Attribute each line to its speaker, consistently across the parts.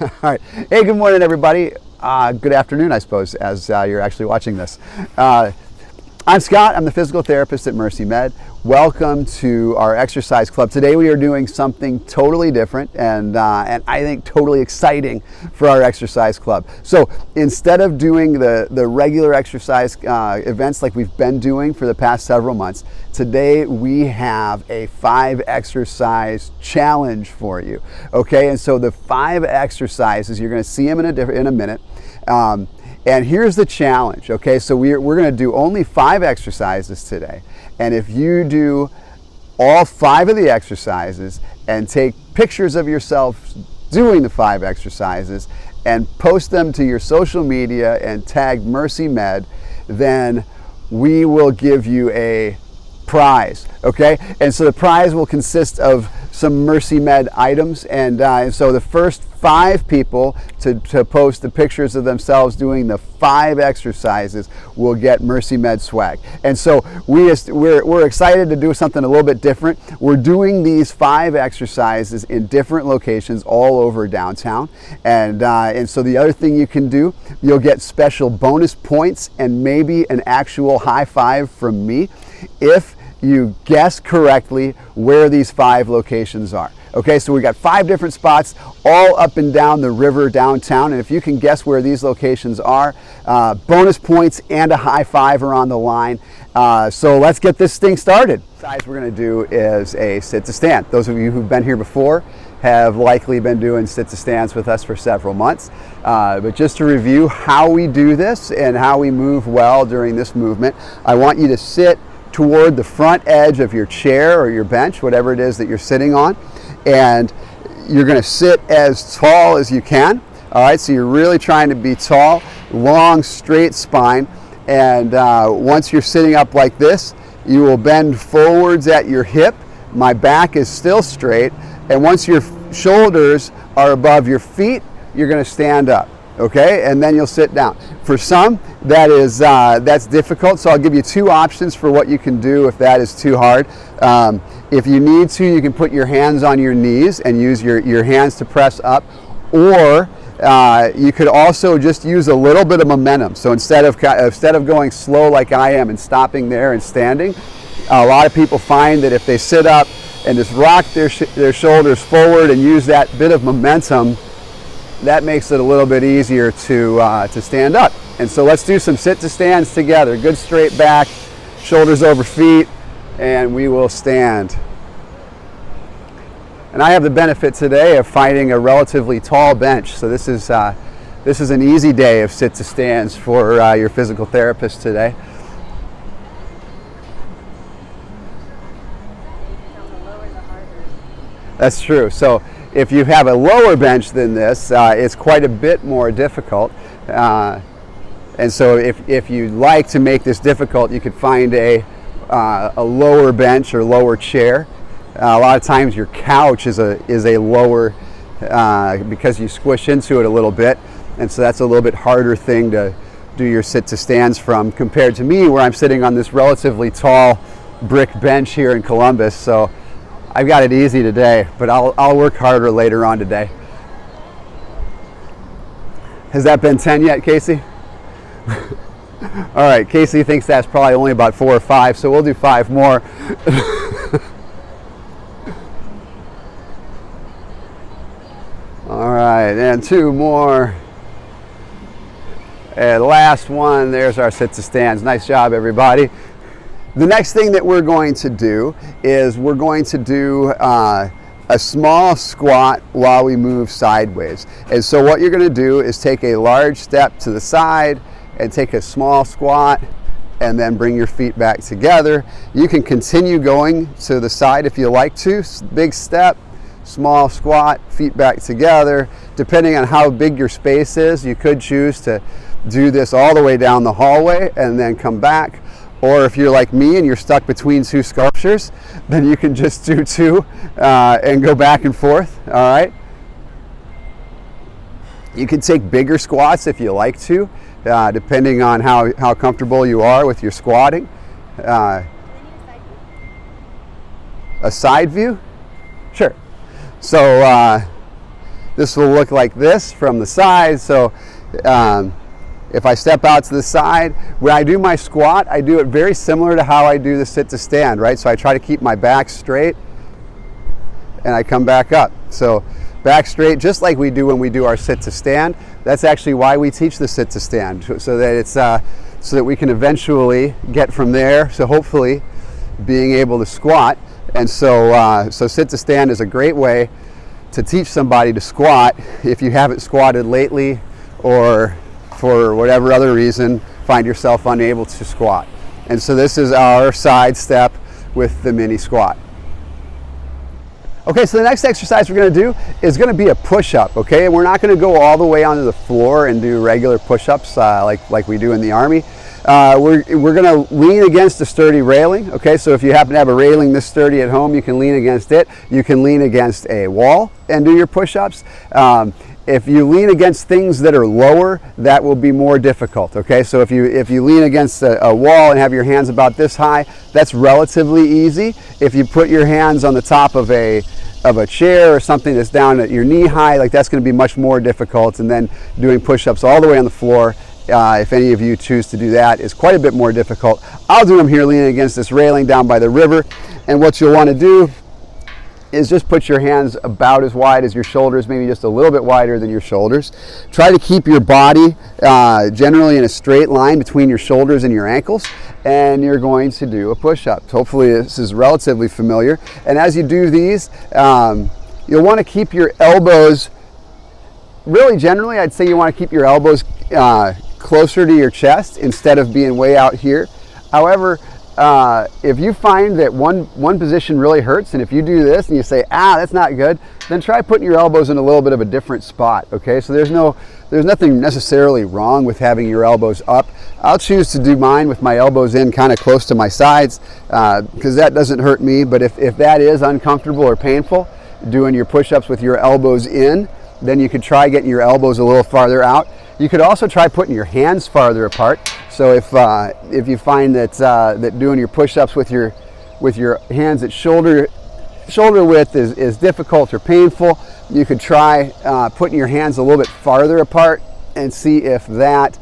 Speaker 1: All right. Hey, good morning, everybody. Good afternoon, I suppose, as you're actually watching this. I'm Scott. I'm the physical therapist at Mercy Med. Welcome to our exercise club. Today we are doing something totally different and I think totally exciting for our exercise club. So instead of doing the regular exercise events like we've been doing for the past several months, today we have a 5 exercise challenge for you. Okay, and so the 5 exercises, you're going to see them in a minute. And here's the challenge, okay? So we're going to do only 5 exercises today. And if you do all 5 of the exercises and take pictures of yourself doing the 5 exercises and post them to your social media and tag Mercy Med, then we will give you a prize, okay? And so the prize will consist of some Mercy Med items, and so the first 5 people to post the pictures of themselves doing the 5 exercises will get Mercy Med swag. And so we're excited to do something a little bit different. We're doing these 5 exercises in different locations all over downtown, and so the other thing you can do, you'll get special bonus points and maybe an actual high five from me if you guess correctly where these 5 locations are. Okay, so we got 5 different spots all up and down the river downtown, and if you can guess where these locations are, bonus points and a high five are on the line. So let's get this thing started. The exercise we're going to do is a sit to stand. Those of you who've been here before have likely been doing sit to stands with us for several months. But just to review how we do this and how we move well during this movement, I want you to sit toward the front edge of your chair or your bench, whatever it is that you're sitting on, and you're going to sit as tall as you can. All right, so you're really trying to be tall, long, straight spine, and once you're sitting up like this, you will bend forwards at your hip. My back is still straight, and once your shoulders are above your feet, you're going to stand up. Okay, and then you'll sit down. For some, that's difficult, so I'll give you 2 options for what you can do if that is too hard. If you need to, you can put your hands on your knees and use your hands to press up, or you could also just use a little bit of momentum. So instead of going slow like I am and stopping there and standing, a lot of people find that if they sit up and just rock their shoulders forward and use that bit of momentum, that makes it a little bit easier to stand up. And so let's do some sit to stands together. Good straight back, shoulders over feet, and we will stand. And I have the benefit today of finding a relatively tall bench, so this is an easy day of sit to stands for your physical therapist today. That's true. So if you have a lower bench than this, it's quite a bit more difficult. And so if you'd like to make this difficult, you could find a lower bench or lower chair. A lot of times your couch is a lower, because you squish into it a little bit. And so that's a little bit harder thing to do your sit to stands from compared to me, where I'm sitting on this relatively tall brick bench here in Columbus. So I've got it easy today, but I'll work harder later on today. Has that been 10 yet, Casey? All right, Casey thinks that's probably only about 4 or 5, so we'll do 5 more. All right, and 2 more. And last one, there's our sit to stands. Nice job, everybody. The next thing that we're going to do is we're going to do a small squat while we move sideways. And so what you're going to do is take a large step to the side and take a small squat and then bring your feet back together. You can continue going to the side if you like to. Big step, small squat, feet back together. Depending on how big your space is, you could choose to do this all the way down the hallway and then come back. Or if you're like me and you're stuck between 2 sculptures, then you can just do 2 and go back and forth, all right? You can take bigger squats if you like to, depending on how comfortable you are with your squatting. A side view? Sure. So this will look like this from the side. So if I step out to the side, when I do my squat, I do it very similar to how I do the sit to stand, right? So I try to keep my back straight and I come back up. So back straight, just like we do when we do our sit to stand. That's actually why we teach the sit to stand, so that it's so that we can eventually get from there, so hopefully being able to squat. And so so sit to stand is a great way to teach somebody to squat if you haven't squatted lately, or for whatever other reason find yourself unable to squat. And so this is our side step with the mini squat. Okay, so the next exercise we're going to do is going to be a push-up, okay? And we're not going to go all the way onto the floor and do regular push-ups like we do in the Army. We're going to lean against a sturdy railing, okay? So if you happen to have a railing this sturdy at home, you can lean against it. You can lean against a wall and do your push-ups. If you lean against things that are lower, that will be more difficult, okay? So if you lean against a wall and have your hands about this high, that's relatively easy. If you put your hands on the top of a chair or something that's down at your knee high, like that's going to be much more difficult. And then doing push-ups all the way on the floor, if any of you choose to do that, is quite a bit more difficult. I'll do them here leaning against this railing down by the river. And what you'll want to do is just put your hands about as wide as your shoulders, maybe just a little bit wider than your shoulders. Try to keep your body generally in a straight line between your shoulders and your ankles, and you're going to do a push-up. Hopefully this is relatively familiar. And as you do these, you'll want to keep your elbows, really generally I'd say you want to keep your elbows closer to your chest instead of being way out here. However, if you find that one position really hurts, and if you do this and you say, that's not good, then try putting your elbows in a little bit of a different spot, okay? So there's nothing necessarily wrong with having your elbows up. I'll choose to do mine with my elbows in kind of close to my sides, because that doesn't hurt me. But if that is uncomfortable or painful, doing your push-ups with your elbows in, then you could try getting your elbows a little farther out. You could also try putting your hands farther apart. So if you find that doing your push-ups with your hands at shoulder width is difficult or painful, you could try putting your hands a little bit farther apart and see if that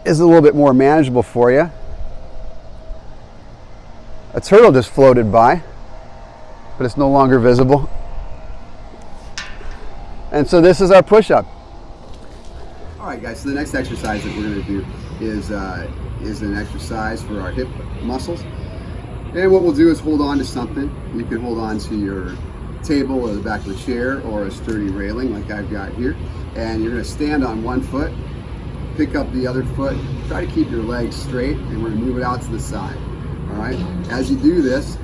Speaker 1: is a little bit more manageable for you. A turtle just floated by, but it's no longer visible. And so this is our push-up. All right, guys, so the next exercise that we're going to do is an exercise for our hip muscles. And what we'll do is hold on to something. You can hold on to your table or the back of a chair or a sturdy railing like I've got here. And you're going to stand on one foot, pick up the other foot, try to keep your legs straight, and we're going to move it out to the side. All right? As you do this,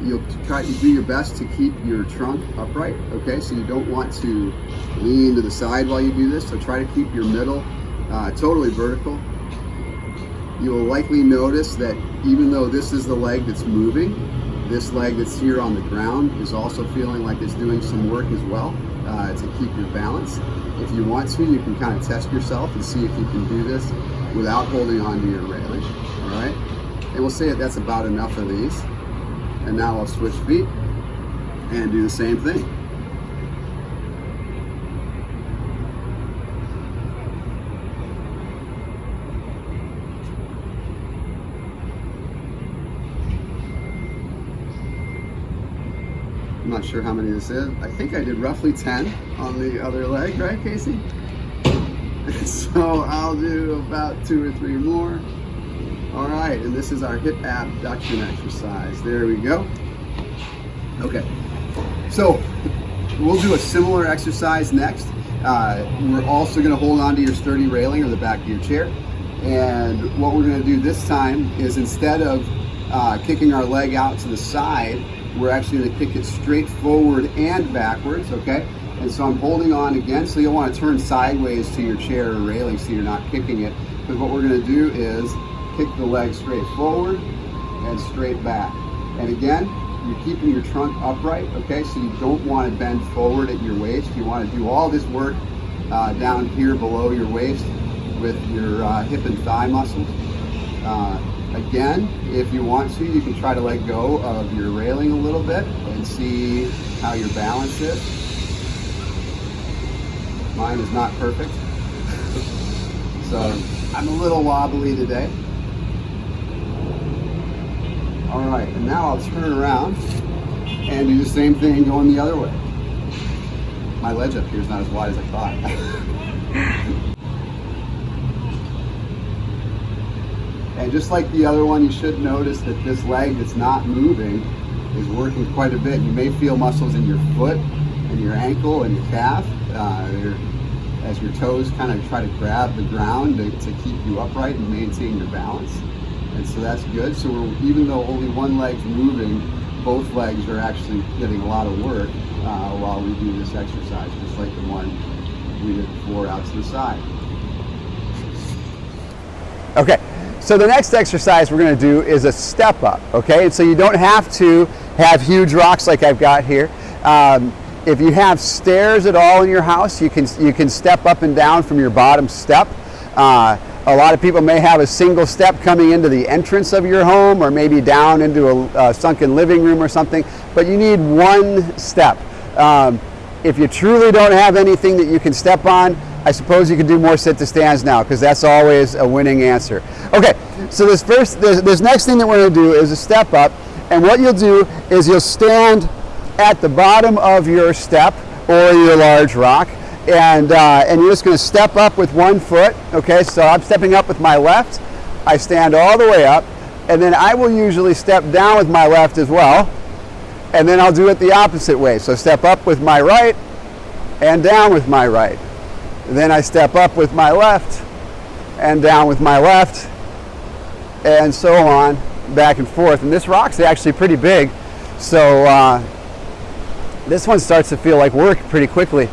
Speaker 1: you'll try to do your best to keep your trunk upright, okay? So you don't want to lean to the side while you do this, so try to keep your middle totally vertical. You will likely notice that even though this is the leg that's moving, this leg that's here on the ground is also feeling like it's doing some work as well to keep your balance. If you want to, you can kind of test yourself and see if you can do this without holding on to your railing, all right? And we'll say that that's about enough of these. And now I'll switch feet and do the same thing. I'm not sure how many this is. I think I did roughly 10 on the other leg, right, Casey? So I'll do about 2 or 3 more. All right, and this is our hip abduction exercise. There we go. Okay, so we'll do a similar exercise next. We're also gonna hold on to your sturdy railing or the back of your chair. And what we're gonna do this time is instead of kicking our leg out to the side, we're actually gonna kick it straight forward and backwards, okay? And so I'm holding on again, so you'll wanna turn sideways to your chair or railing so you're not kicking it. Because what we're gonna do is kick the leg straight forward and straight back. And again, you're keeping your trunk upright, okay? So you don't want to bend forward at your waist. You want to do all this work down here below your waist with your hip and thigh muscles. Again, if you want to, you can try to let go of your railing a little bit and see how your balance is. Mine is not perfect. So I'm a little wobbly today. All right, and now I'll turn around and do the same thing going the other way. My ledge up here is not as wide as I thought. And just like the other one, you should notice that this leg that's not moving is working quite a bit. You may feel muscles in your foot and your ankle and your calf as your toes kind of try to grab the ground to keep you upright and maintain your balance. And so that's good. So even though only one leg's moving, both legs are actually getting a lot of work while we do this exercise, just like the one we did before out to the side. Okay, so the next exercise we're going to do is a step up, okay? And so you don't have to have huge rocks like I've got here. If you have stairs at all in your house, you can step up and down from your bottom step. A lot of people may have a single step coming into the entrance of your home, or maybe down into a sunken living room or something, but you need one step. If you truly don't have anything that you can step on, I suppose you can do more sit to stands now, because that's always a winning answer. Okay, so this next thing that we're going to do is a step up, and what you'll do is you'll stand at the bottom of your step or your large rock, and you're just going to step up with one foot. Okay, so I'm stepping up with my left, I stand all the way up, and then I will usually step down with my left as well, and then I'll do it the opposite way. So step up with my right and down with my right. Then I step up with my left and down with my left, and so on, back and forth. And this rock's actually pretty big, so this one starts to feel like work pretty quickly.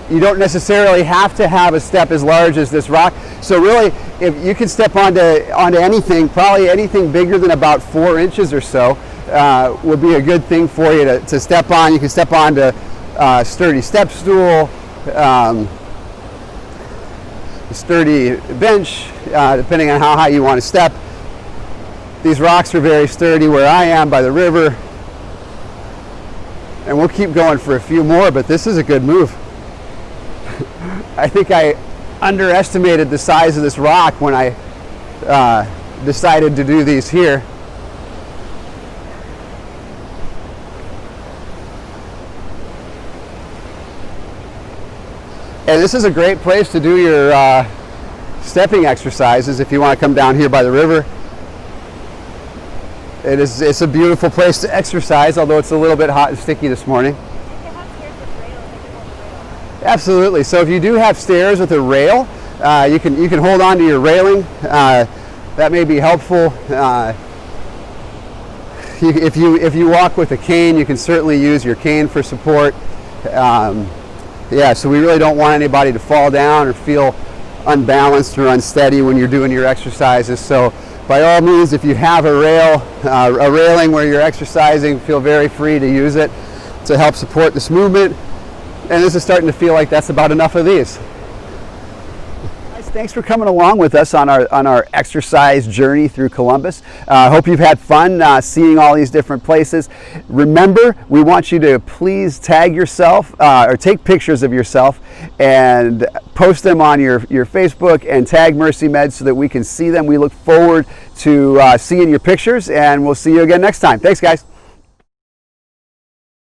Speaker 1: You don't necessarily have to have a step as large as this rock. So really, if you can step onto anything, probably anything bigger than about 4 inches or so would be a good thing for you to step on. You can step onto a sturdy step stool, a sturdy bench, depending on how high you want to step. These rocks are very sturdy where I am by the river. And we'll keep going for a few more, but this is a good move. I think I underestimated the size of this rock when I decided to do these here. And this is a great place to do your stepping exercises if you want to come down here by the river. It's a beautiful place to exercise, although it's a little bit hot and sticky this morning. Absolutely. So if you do have stairs with a rail, you can hold on to your railing. That may be helpful. If you walk with a cane, you can certainly use your cane for support. Yeah, so we really don't want anybody to fall down or feel unbalanced or unsteady when you're doing your exercises. So by all means, if you have a railing where you're exercising, feel very free to use it to help support this movement. And this is starting to feel like that's about enough of these. Thanks for coming along with us on our exercise journey through Columbus. I hope you've had fun seeing all these different places. Remember, we want you to please tag yourself or take pictures of yourself and post them on your Facebook and tag Mercy Med so that we can see them. We look forward to seeing your pictures, and we'll see you again next time. Thanks, guys.